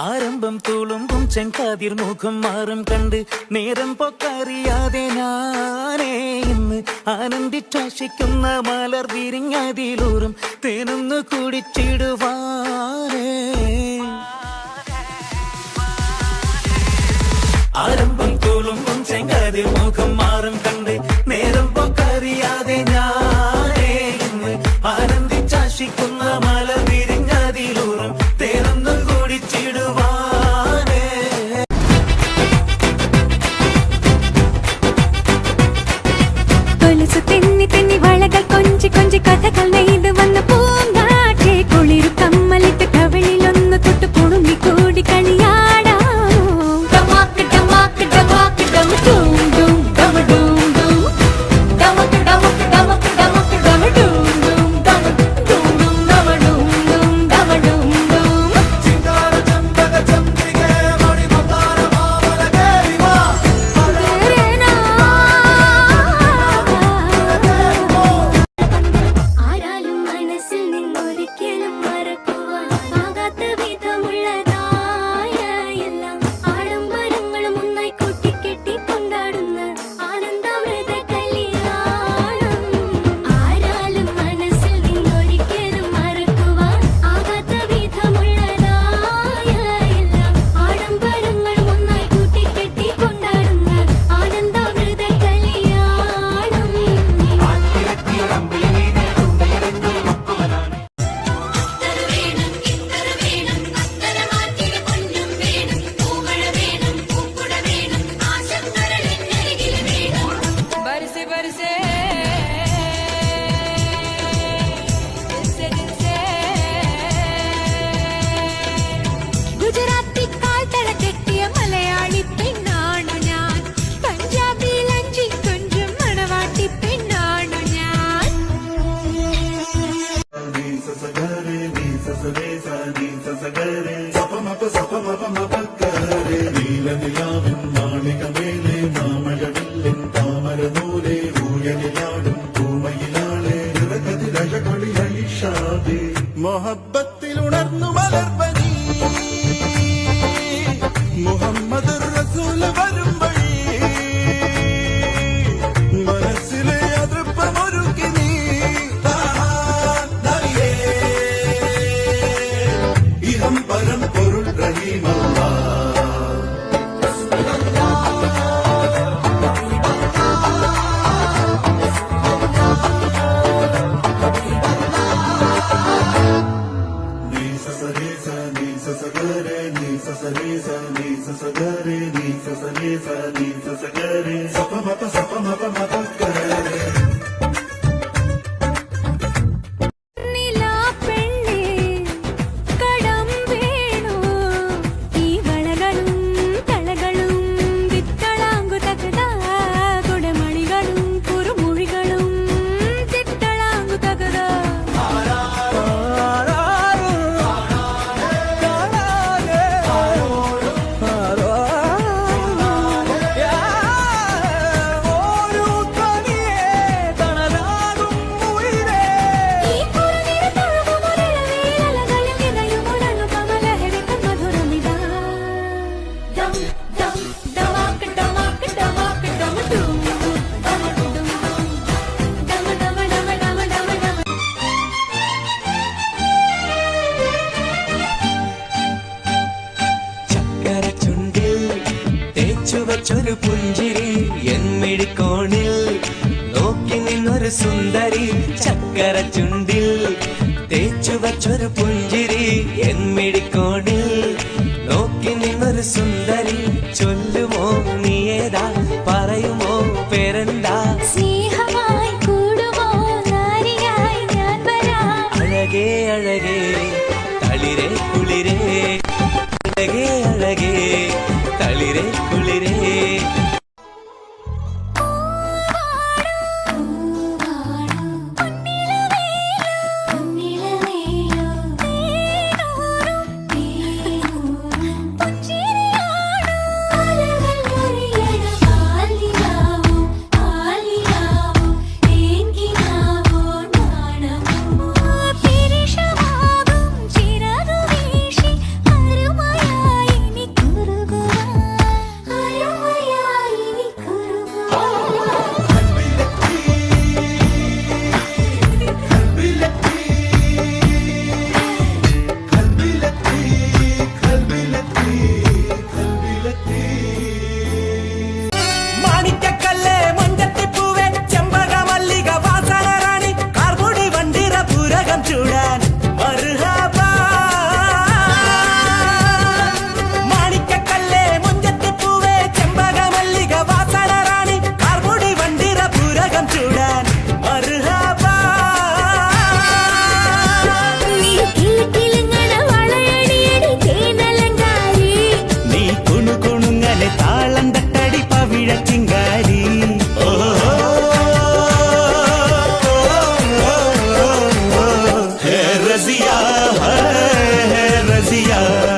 ആരംഭം തുളുമ്പും ചെങ്കാതിർ മുഖം മാറും കണ്ട് നേരം പൊക്കറിയാതെ ഞാനേ ഇന്ന് ആനന്ദിച്ചാശിക്കുന്ന മലർ വിരിഞ്ഞതിലൂറും തേനൊന്നു കുടിച്ചിടുവാനേ. ആരംഭം തുളുമ്പും ചെങ്കാതിർ മുഖം മാറും കണ്ട് നേരം പൊക്കറിയാതെ ഞാനേ ഇന്ന് ആനന്ദിച്ചാശിക്കുന്ന മലർ വിരിഞ്ഞതിലൂറും തേനൊന്നു കുടിച്ചിടുവാനേ. കൊലുസു തെന്നി തെന്നി വളകൾ കൊഞ്ചി കൊഞ്ചി കഥകൾ നെയ്ത് വന്ന പൂങ്കാറ്റെ കുളിരു കമ്മലിട്ട് കവിളിലൊന്ന് തൊട്ട് പുളുങ്ങി കൂടി കളിയാടാ. മൊഹബത്തിൽ ഉണർന്നു മലർവനി മുഹമ്മദ് റസൂൽ വരും വഴി മനസ്സിലെ അതൃപ്പമൊരുക്കി നീ ഇഹം പരം പൊരുൾ റഹീമല്ല. ചൊരു പുഞ്ചിരി എന്മിഴിക്കോണിൽ നോക്കി നിന്നൊരു സുന്ദരി ചക്കര ചുണ്ടിൽ തേച്ചു വച്ചൊരു പുഞ്ചിരി എന്മിഴിക്കോണിൽ നോക്കി നിന്നൊരു സുന്ദരി ചൊല്ലുമോ നീയേതാ പറയുമോ പേരെന്താ സ്നേഹമായി കൂടുമോ നാരിയായി ഞാൻ വരാം അഴകേ അഴകേ തളിരേ കുളിരേ അഴകേ അഴകേ തളിരേ കുളിരേ പൊന്നിലവ रजिया है रजिया